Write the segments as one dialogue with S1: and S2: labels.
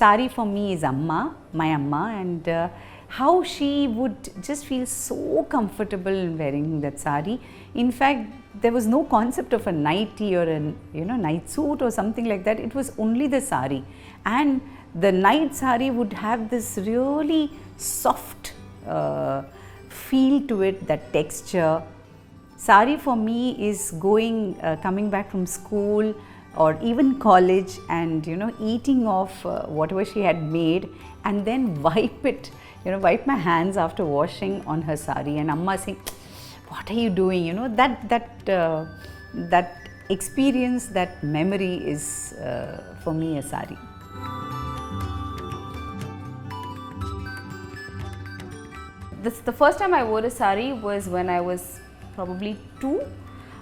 S1: Sari for me is Amma, my Amma, and how she would just feel so comfortable in wearing that sari. In fact, there was no concept of a nightie or a night suit or something like that. It was only the sari, and the night sari would have this really soft feel to it, that texture. Sari for me is coming back from school or even college and eating off whatever she had made, and then wipe my hands after washing on her sari, and Amma saying, what are you doing? That experience, that memory is for me a sari.
S2: The first time I wore a sari was when I was probably 2.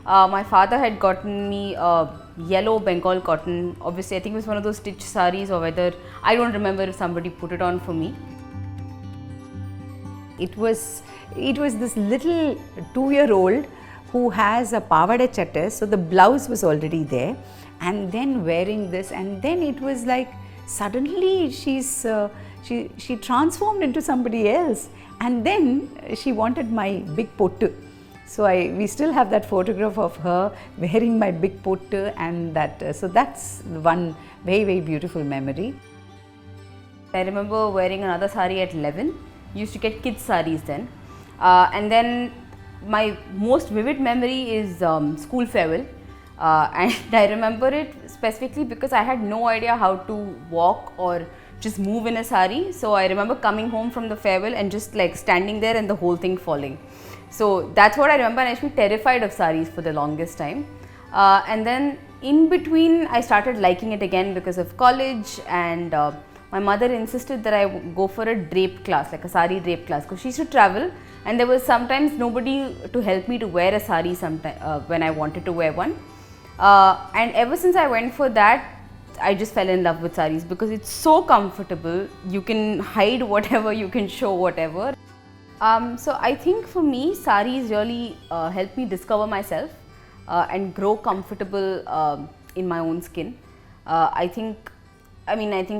S2: My father had gotten me a yellow Bengal cotton. Obviously, I think it was one of those stitched saris, or whether, I don't remember if somebody put it on for me.
S1: It was this little 2-year-old who has a pavada chatta, so the blouse was already there, and then wearing this, and then it was like suddenly she transformed into somebody else, and then she wanted my big pottu. So we still have that photograph of her wearing my big pottu, and so that's one very, very beautiful memory.
S2: I remember wearing another sari at 11. Used to get kids saris then, and then my most vivid memory is school farewell, and I remember it specifically because I had no idea how to walk or just move in a sari. So I remember coming home from the farewell and just like standing there and the whole thing falling. So that's what I remember, and I used to be terrified of saris for the longest time. And then in between I started liking it again because of college, and my mother insisted that I go for a drape class, like a sari drape class, because she used to travel and there was sometimes nobody to help me to wear a sari when I wanted to wear one. And ever since I went for that, I just fell in love with saris because it's so comfortable. You can hide whatever, you can show whatever. So I think for me, saris really helped me discover myself and grow comfortable in my own skin. I think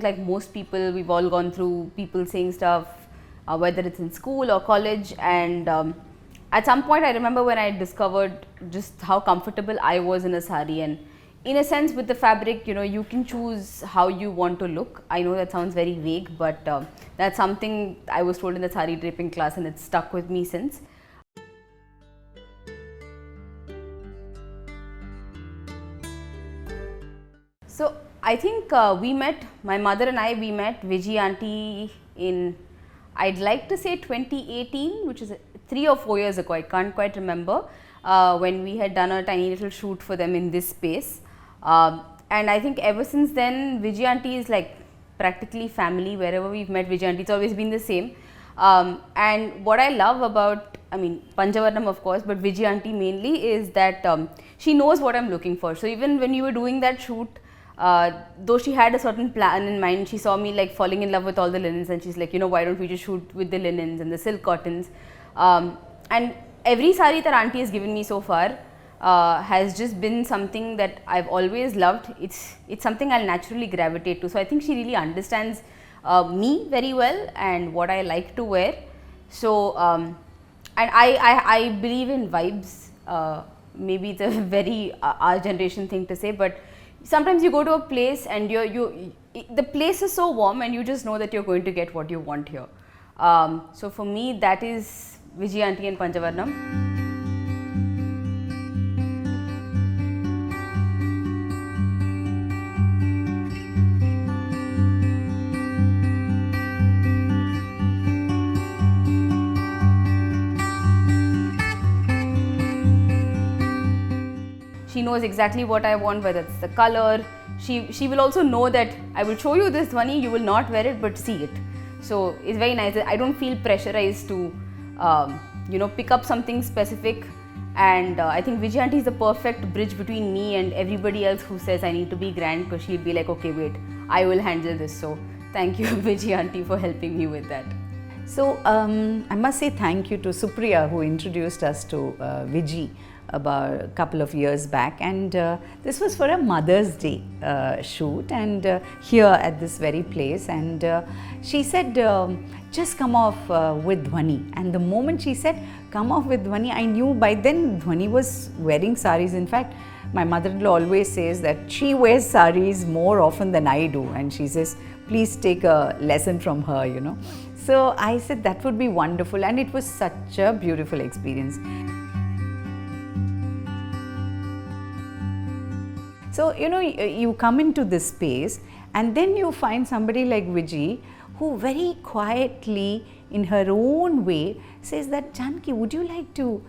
S2: like most people, we've all gone through people saying stuff, whether it's in school or college, and at some point I remember when I discovered just how comfortable I was in a sari, and in a sense with the fabric, you can choose how you want to look. I know that sounds very vague, but that's something I was told in the sari draping class, and it's stuck with me since. So I think my mother and I, we met Vijay auntie in, I'd like to say 2018, which is 3 or 4 years ago, I can't quite remember, when we had done a tiny little shoot for them in this space. And I think ever since then, Vijay auntie is like practically family. Wherever we've met Vijay auntie, it's always been the same. And what I love about, Panjavarnam of course, but Vijay auntie mainly is that she knows what I'm looking for. So even when you were doing that shoot, though she had a certain plan in mind, she saw me like falling in love with all the linens, and she's like, why don't we just shoot with the linens and the silk cottons. And every sari that auntie has given me so far has just been something that I've always loved. It's something I'll naturally gravitate to. So I think she really understands me very well and what I like to wear. So and I believe in vibes. Maybe it's a very our generation thing to say, but sometimes you go to a place and the place is so warm and you just know that you're going to get what you want here. So for me, that is Vijay auntie and Panjavarnam. She knows exactly what I want, whether it's the color. She will also know that I will show you this Dhwani, you will not wear it, but see it. So it's very nice. I don't feel pressurized to pick up something specific. And I think Vijay aunty is the perfect bridge between me and everybody else who says I need to be grand, because she'll be like, okay, wait, I will handle this. So thank you, Vijay aunty, for helping me with that.
S1: So I must say thank you to Supriya, who introduced us to Vijay about a couple of years back, and this was for a Mother's Day shoot, and here at this very place, and she said just come off with Dhwani, and the moment she said come off with Dhwani, I knew by then Dhwani was wearing saris. In fact, my mother-in-law always says that she wears saris more often than I do, and she says please take a lesson from her, you know. So I said that would be wonderful, and it was such a beautiful experience. So, you know, you come into this space and then you find somebody like Vijay, who very quietly, in her own way, says that, Janaki, would you like to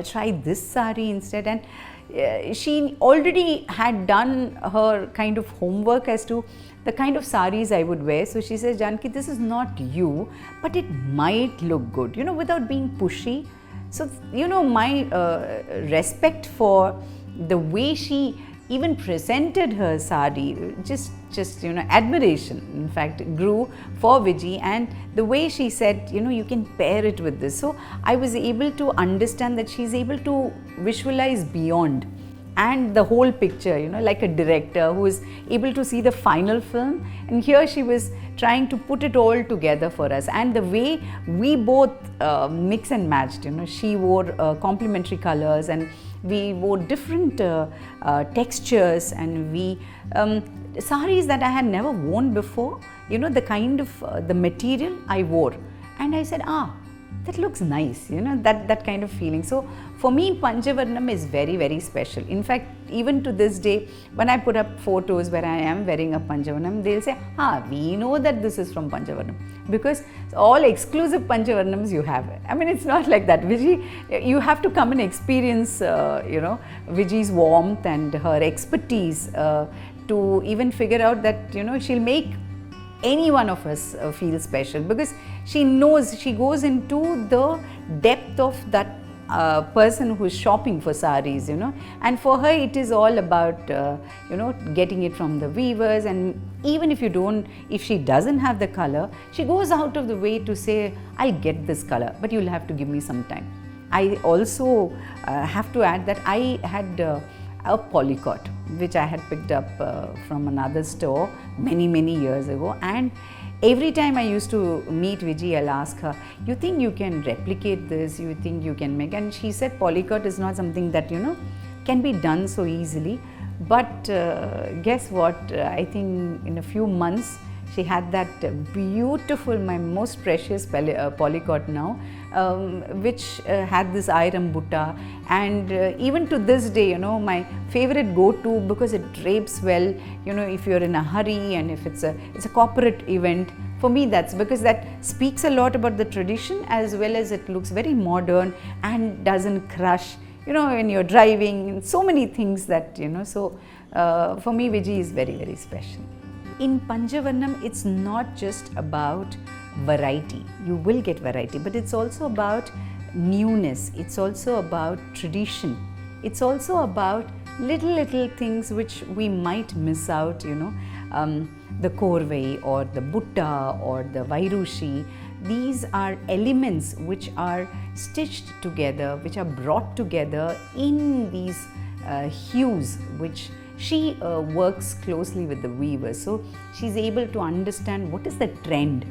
S1: try this sari instead? And she already had done her kind of homework as to the kind of saris I would wear. So she says, Janaki, this is not you, but it might look good, you know, without being pushy. So, you know, my respect for the way she even presented her sari, just you know, admiration in fact grew for Vijay, and the way she said, you know, you can pair it with this. So I was able to understand that she's able to visualize beyond and the whole picture, you know, like a director who is able to see the final film, and here she was trying to put it all together for us. And the way we both mix and matched, you know, she wore complementary colors and we wore different textures, and we saris that I had never worn before, you know, the kind of the material I wore, and I said, that looks nice, you know, that kind of feeling. So for me, Panjavarnam is very, very special. In fact, even to this day, when I put up photos where I am wearing a Panjavarnam, they'll say, we know that this is from Panjavarnam, because all exclusive Panjavarnams you have. I mean, it's not like that. Vijay, you have to come and experience, you know, Vijay's warmth and her expertise to even figure out that, you know, she'll make any one of us feel special, because she knows, she goes into the depth of that person who's shopping for saris, you know, and for her it is all about you know, getting it from the weavers. And even if she doesn't have the color, she goes out of the way to say, I'll get this color, but you'll have to give me some time. I also have to add that I had a polycot which I had picked up from another store many years ago, and every time I used to meet Vijay, I'll ask her, you think you can replicate this, you think you can make? And she said polycot is not something that, you know, can be done so easily. But guess what, I think in a few months she had that beautiful, my most precious polycot now, which had this iron butta, and even to this day, you know, my favorite go-to, because it drapes well, you know, if you're in a hurry and if it's a corporate event. For me, that's because that speaks a lot about the tradition, as well as it looks very modern and doesn't crush, you know, when you're driving, and so many things that, you know. So for me, Vijay is very, very special. In Panjavarnam, it's not just about variety. You will get variety, but it's also about newness. It's also about tradition. It's also about little things which we might miss out, you know, the korvai or the butta or the vairushi. These are elements which are stitched together, which are brought together in these hues, which she works closely with the weavers. So she's able to understand what is the trend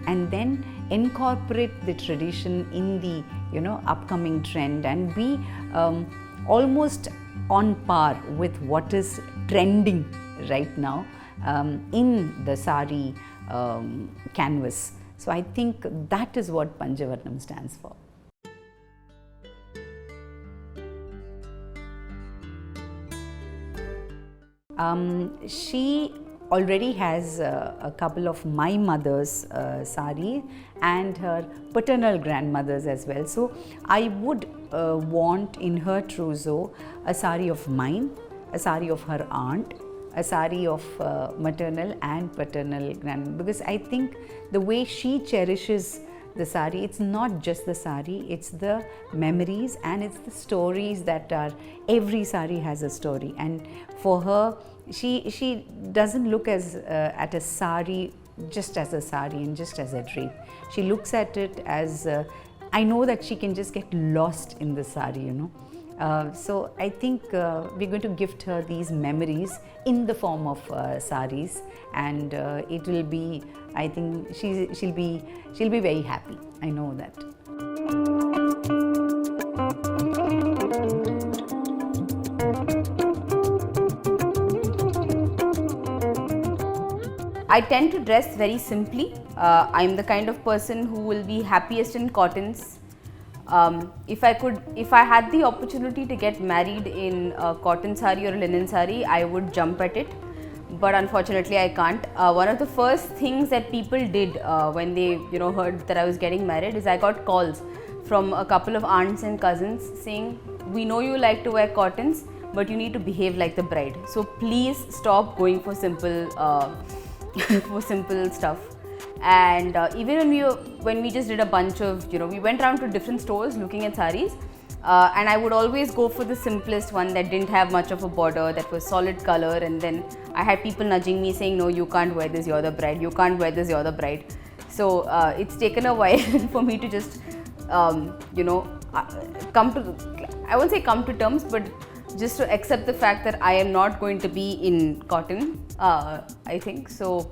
S1: and then incorporate the tradition in the, you know, upcoming trend, and be almost on par with what is trending right now in the sari canvas. So I think that is what Panjavarnam stands for. She already has a couple of my mother's sari and her paternal grandmother's as well. So I would want in her trousseau a sari of mine, a sari of her aunt, a sari of maternal and paternal grandmother, because I think the way she cherishes the sari, it's not just the sari, it's the memories and it's the stories that are, every sari has a story, and for her, she doesn't look at a sari just as a sari and just as a drape. She looks at it as, I know that she can just get lost in the sari, you know. So I think we're going to gift her these memories in the form of saris, and it will be, I think she'll be very happy. I know that.
S2: I tend to dress very simply. I'm the kind of person who will be happiest in cottons. If I had the opportunity to get married in a cotton sari or a linen sari, I would jump at it. But unfortunately, I can't. One of the first things that people did when they, heard that I was getting married is I got calls from a couple of aunts and cousins saying, "We know you like to wear cottons, but you need to behave like the bride. So please stop going for simple, for simple stuff." And even when we just did a bunch of, we went around to different stores looking at saris, and I would always go for the simplest one that didn't have much of a border, that was solid color, and then I had people nudging me saying, "No, you can't wear this, you're the bride, you can't wear this, you're the bride." So it's taken a while for me to just, come to, I won't say come to terms, but just to accept the fact that I am not going to be in cotton, I think. So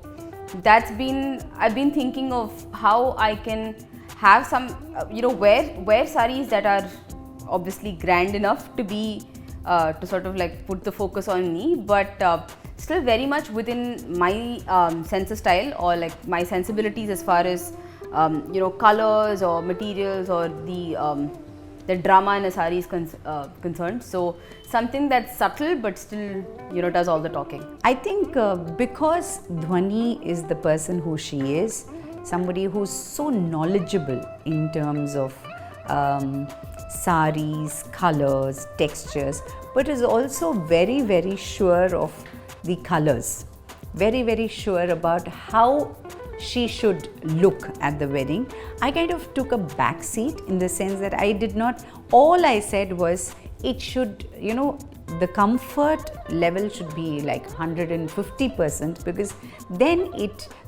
S2: I've been thinking of how I can have some, wear saris that are obviously grand enough to be, to sort of like put the focus on me, but still very much within my sense of style, or like my sensibilities as far as, colors or materials or the drama in a sari is concerned. So something that's subtle but still, does all the talking.
S1: I think because Dhwani is the person who she is, somebody who's so knowledgeable in terms of saris, colors, textures, but is also very, very sure of the colors, very, very sure about how she should look at the wedding. I kind of took a back seat in the sense that I did not, all I said was it should, the comfort level should be like 150%, because then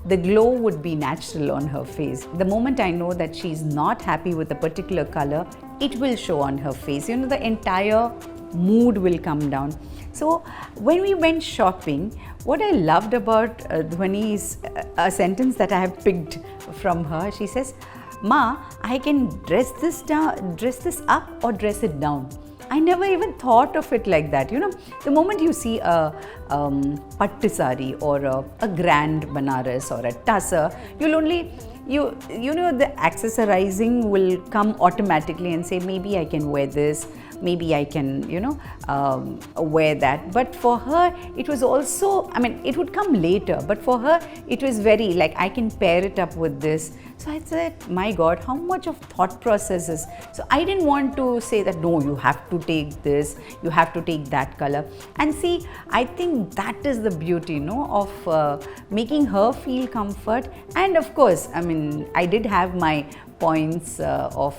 S1: the glow would be natural on her face. The moment I know that she's not happy with a particular color, it will show on her face. The entire mood will come down. So when we went shopping, what I loved about Dhwani is a sentence that I have picked from her. She says, "Ma, I can dress this up or dress it down." I never even thought of it like that. The moment you see a pattu sari or a grand Banaras or a tussar, you'll only, the accessorizing will come automatically and say, maybe I can wear this, maybe I can, wear that. But for her, it was also, it would come later, but for her, it was very like, I can pair it up with this. So I said, my God, how much of thought processes. So I didn't want to say that, no, you have to take this, you have to take that color. And see, I think that is the beauty, of making her feel comfort. And of course, I did have my points of,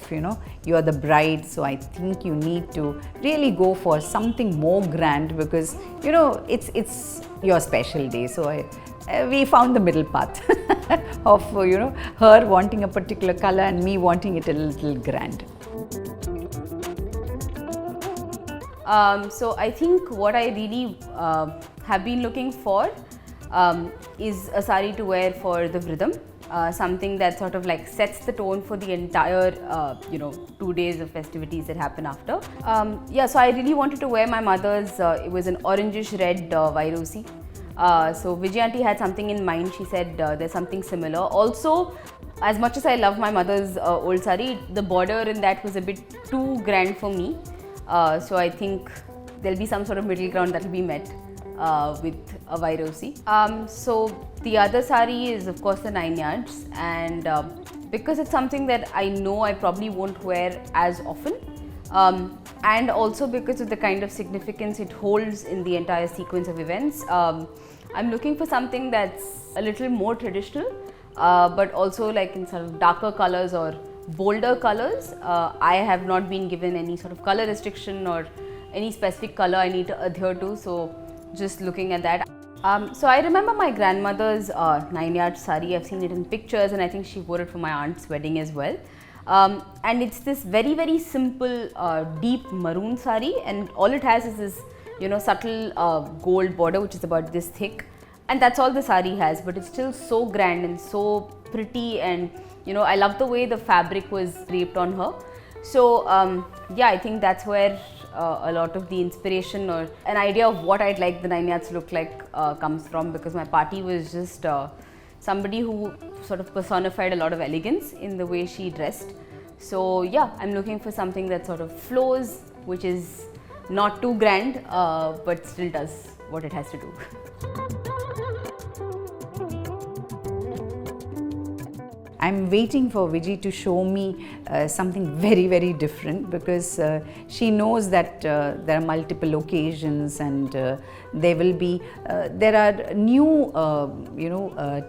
S1: you're the bride, so I think you need to really go for something more grand, because, it's your special day. So we found the middle path of, her wanting a particular color and me wanting it a little grand.
S2: So I think what I really have been looking for is a sari to wear for the vridam. Something that sort of like sets the tone for the entire 2 days of festivities that happen after. So I really wanted to wear my mother's, it was an orangish red Vairosi. So Vijay aunty had something in mind. She said there's something similar. Also, as much as I love my mother's old sari, the border in that was a bit too grand for me. So I think there'll be some sort of middle ground that will be met. with a Vairosi. So the other sari is of course the 9 yards, and because it's something that I know I probably won't wear as often, and also because of the kind of significance it holds in the entire sequence of events, I'm looking for something that's a little more traditional, but also like in sort of darker colors or bolder colors. I have not been given any sort of color restriction or any specific color I need to adhere to, so just looking at that. So I remember my grandmother's 9-yard sari. I've seen it in pictures, and I think she wore it for my aunt's wedding as well. And it's this very, very simple deep maroon sari, and all it has is this, you know, subtle gold border which is about this thick, and that's all the sari has, but it's still so grand and so pretty, and you know, I love the way the fabric was draped on her. So yeah, I think that's where a lot of the inspiration or an idea of what I'd like the 9 yards to look like comes from, because my party was just somebody who sort of personified a lot of elegance in the way she dressed. So yeah, I'm looking for something that sort of flows, which is not too grand, but still does what it has to do.
S1: I'm waiting for Viji to show me something very, very different, because she knows that there are multiple occasions, and there will be there are new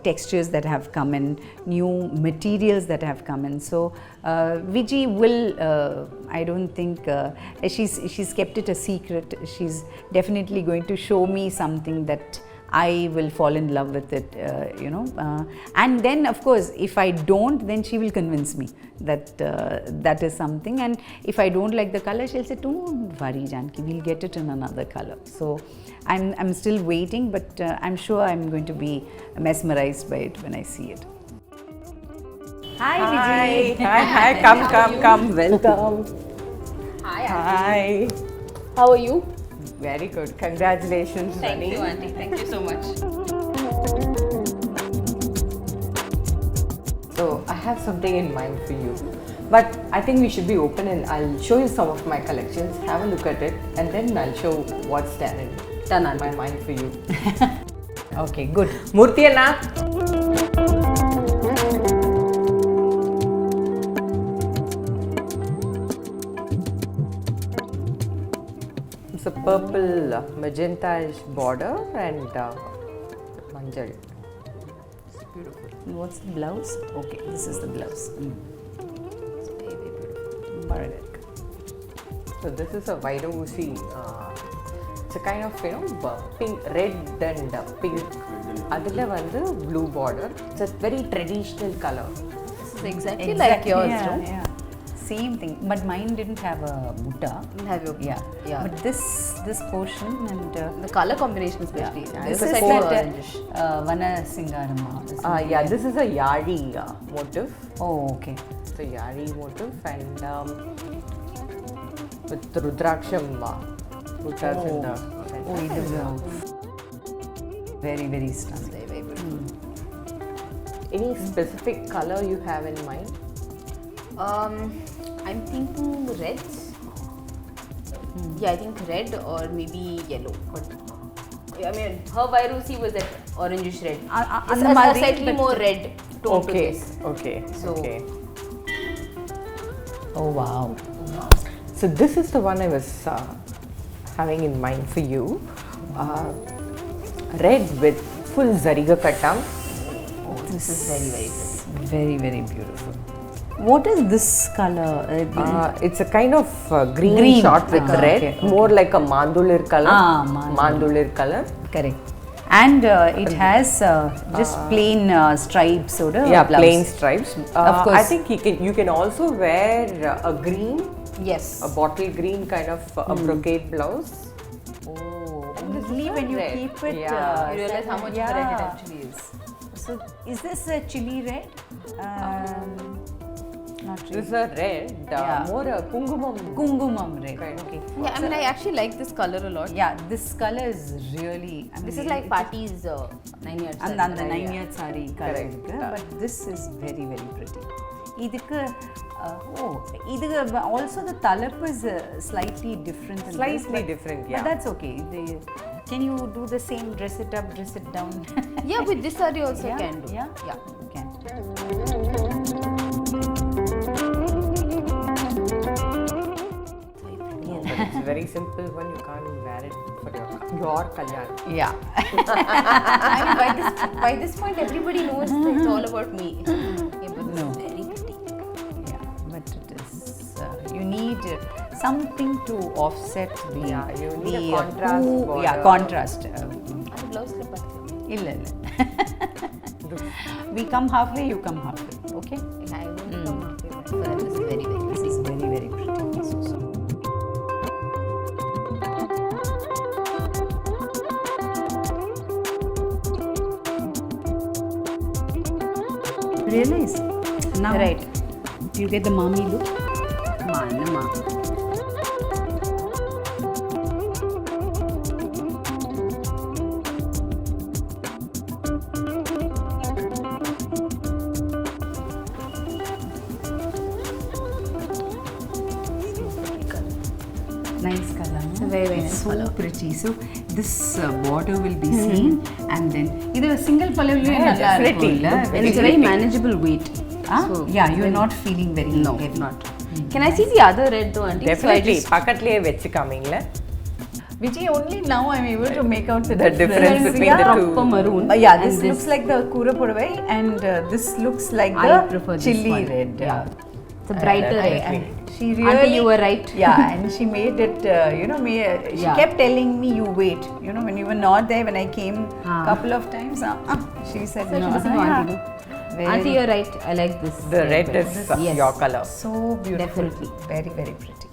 S1: textures that have come in, new materials that have come in. So Viji will I don't think she's kept it a secret. She's definitely going to show me something that I will fall in love with it, and then of course if I don't, then she will convince me that that is something, and if I don't like the color, she'll say, don't worry Janaki, we'll get it in another color. So I'm still waiting, but I'm sure I'm going to be mesmerized by it when I see it. Hi Viji.
S3: Hi, come, welcome. Hi.
S2: How are you?
S3: Very good. Congratulations,
S2: Thank
S3: Dhwani.
S2: you, Auntie. Thank you so much.
S3: So I have something in mind for you, but I think we should be open, and I'll show you some of my collections. Have a look at it, and then I'll show what's there in my mind for you.
S1: Okay, good.
S3: Murthy Anna. It's a purple magenta-ish border and manjal.
S1: It's beautiful. What's the blouse? Okay, this is the blouse. It's very, very beautiful. Baradak.
S3: So this is a Vairosi. It's a kind of pink, red and pink. Adila vandu blue border. It's a very traditional color.
S2: This is exactly like yours, no?
S1: Yeah. Same thing, but mine didn't have a butta.
S2: Didn't have your
S1: Yeah. But this portion and
S2: the color combination especially.
S1: this is
S2: like
S1: that Vana Singarama.
S3: Yeah, this is a yari motif.
S1: Oh, okay.
S3: It's a yari motif and with Rudraksham buttas in the center.
S1: Oh, it is very, very stunning.
S2: very, very beautiful.
S3: Any specific color you have in mind?
S2: I'm thinking red. Yeah, I think red or maybe yellow. But I mean, her Vairosi was that orangish red. It's a slightly more red tone to this.
S3: Okay.
S2: So-
S3: Okay.
S1: Oh, wow.
S3: So this is the one I was having in mind for you. Red with full zariga kattam.
S1: This is very, very good. Very, very beautiful. What is this color?
S3: It's a kind of green shot with red,
S1: okay.
S3: more like a mandulir color.
S1: Mandulir.
S3: Color.
S1: Correct. And it has just plain stripes or
S3: Yeah,
S1: blouse.
S3: plain stripes.
S1: Of course.
S3: I think you can also wear a green,
S2: Yes.
S3: a bottle green kind of a brocade blouse.
S1: Oh,
S3: this
S1: only
S3: is
S1: when you
S3: red.
S1: keep it.
S3: Yeah.
S2: You realize how much of a red it actually is.
S1: So, is this a chili red? Not really.
S3: This is a red, more a kungumam.
S1: Kungumam red.
S3: Kind of.
S1: Okay.
S2: Yeah, I mean, I actually like this color a lot.
S1: Yeah, this color is really.
S2: This is like party's 9 yards.
S1: And the 9 year sari color.
S3: Correct.
S1: But this is very, very pretty. idukku also the talap is slightly different than
S3: Slightly different, yeah.
S1: but that's okay. Can you do the same, dress it up, dress it down?
S2: Yeah, with this saree also
S1: Yeah,
S2: can do.
S1: yeah,
S2: Yeah.
S1: you can.
S3: But it's a very simple one. You can't wear it for your kalyan.
S1: Yeah.
S2: I mean, by this point, everybody knows that it's all about me. Yeah, but this
S1: No.
S2: is very pretty.
S1: Yeah, but it is. You need something to offset the.
S3: Yeah, you need a contrast border.
S1: Yeah, contrast.
S2: Our blouse slip but
S1: Illa. We come halfway, you come halfway. Okay?
S2: I won't come halfway, but this is very, very
S1: This is very, very pretty. So. Realize? Now,
S2: Right.
S1: do you get the mommy look?
S2: Manama.
S1: Nice color. No?
S2: Very, very
S1: It's
S2: nice
S1: so
S2: colour.
S1: pretty. So this border will be seen, and then இது single பல்லவிலே
S3: Yeah,
S1: நல்லா
S3: definitely.
S1: இருக்கும்ல?
S3: Look
S2: And it's a very manageable weight.
S1: Ah,
S2: So,
S1: yeah, you're not feeling very
S2: No,
S1: heavy.
S2: not. Can I see the other red though, auntie?
S3: Definitely. பக்கத்துலயே வெச்சு காமிங்களே.
S1: Vijay, only now I'm able to make out the
S3: difference between
S1: yeah.
S3: the two.
S2: Proper maroon.
S1: Yeah,
S2: and
S1: this looks like the kura podavai, and this looks like
S2: I
S1: the
S2: prefer this
S1: chili
S2: one.
S1: red.
S2: Yeah. It's a brighter red.
S1: And she
S2: Auntie,
S1: really,
S2: you were right.
S1: Yeah, and she made it. She
S2: Yeah.
S1: kept telling me, "You wait." You know, when you were not there, when I came
S2: Ah.
S1: couple of times, she said,
S2: So she
S1: "No,
S2: doesn't want to do.
S1: Very-
S2: Auntie, you're right. I like this.
S3: The red is
S2: Yes.
S3: your color.
S1: So beautiful.
S2: Definitely.
S1: Very, very pretty.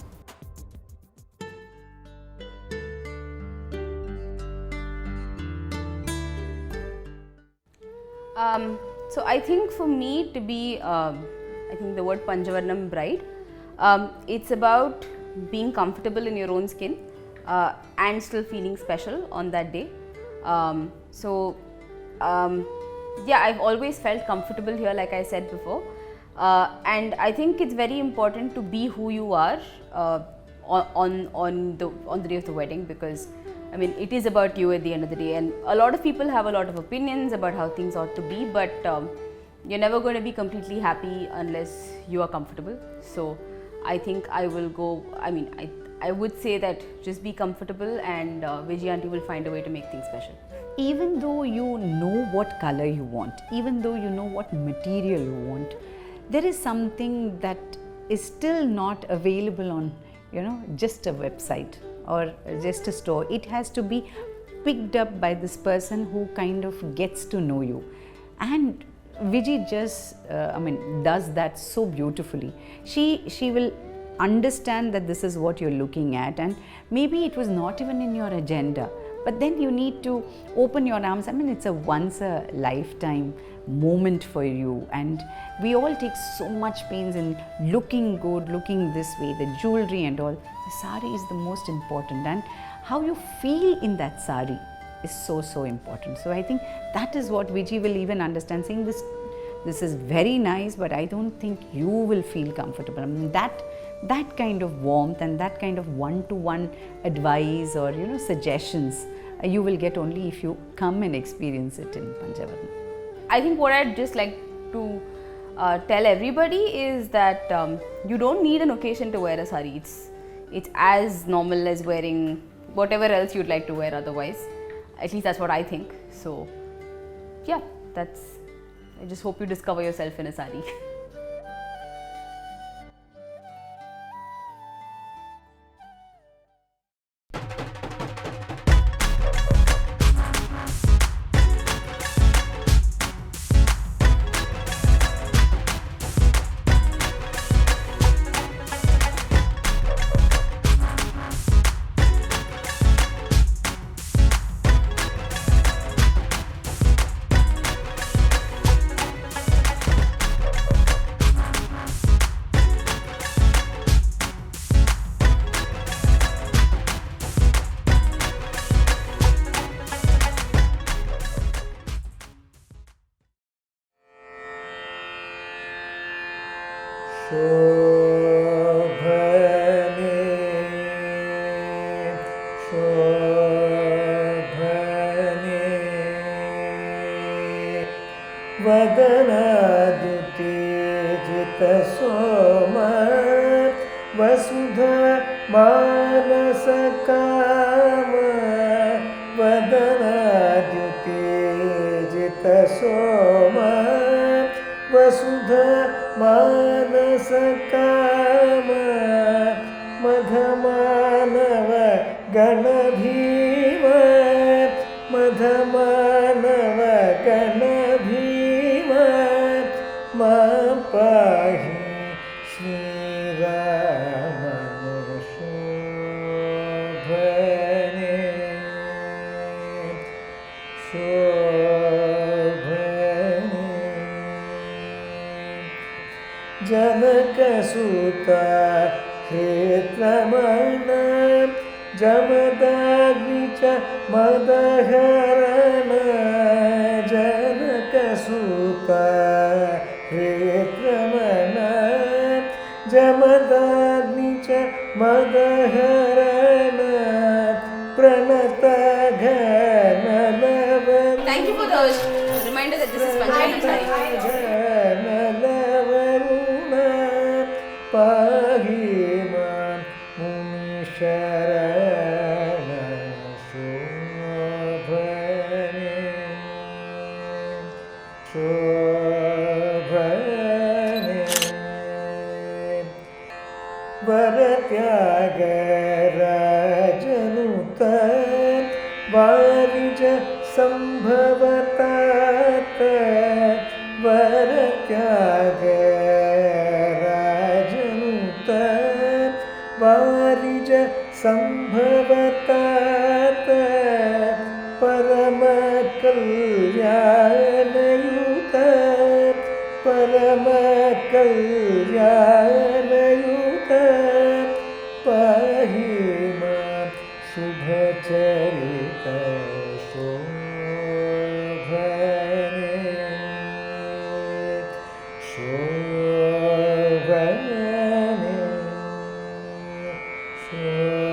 S2: So I think for me to be, I think the word Panjavarnam bride, it's about being comfortable in your own skin and still feeling special on that day. Yeah, I've always felt comfortable here, like I said before, and I think it's very important to be who you are on the day of the wedding, because I mean, it is about you at the end of the day, and a lot of people have a lot of opinions about how things ought to be, but you're never going to be completely happy unless you are comfortable. So I think I will go, I mean, I would say that just be comfortable, and Vijay auntie will find a way to make things special.
S1: Even though you know what color you want, even though you know what material you want, there is something that is still not available on, just a website or just a store. It has to be picked up by this person who kind of gets to know you. And Vijay just, does that so beautifully. She will understand that this is what you're looking at, and maybe it was not even in your agenda, but then you need to open your arms. I mean, it's a once a lifetime moment for you, and we all take so much pains in looking good, looking this way, the jewelry and all. The sari is the most important, and how you feel in that sari is so important. So I think that is what Vijay will even understand, saying this is very nice, but I don't think you will feel comfortable. I mean, that kind of warmth and that kind of one-to-one advice or suggestions you will get only if you come and experience it in Panjavarnam.
S2: I think what I'd just like to tell everybody is that you don't need an occasion to wear a sari. It's as normal as wearing whatever else you'd like to wear otherwise. At least that's what I think. So yeah, I just hope you discover yourself in a sari.
S4: मानसकाम वदनाद्युतेजितसोम वसुधा मानसकाम मधमानव गणभीम मधमानव गणभीम मा पाहि श्रीरामशोभने शोभने जनकसुता क्षेत्रमण जमदाग्नि च मदहरण जनकसुता क्षेत्रमण जमदाग्नि च मदहरण प्रणतघनलवरुण
S2: Thank you for the reminder that this is Panjavarnam saree.
S4: घनलवरुण पाहि मां मुनिशरण शोभने शोभने वरत्यागराजनुत वारिज संभवतात वरत्यागराजनुत वारिज संभवतात परम कल्याणयुत परम कल्याणयुत पाहि मां शुभचरित शोभने शोभने शोभने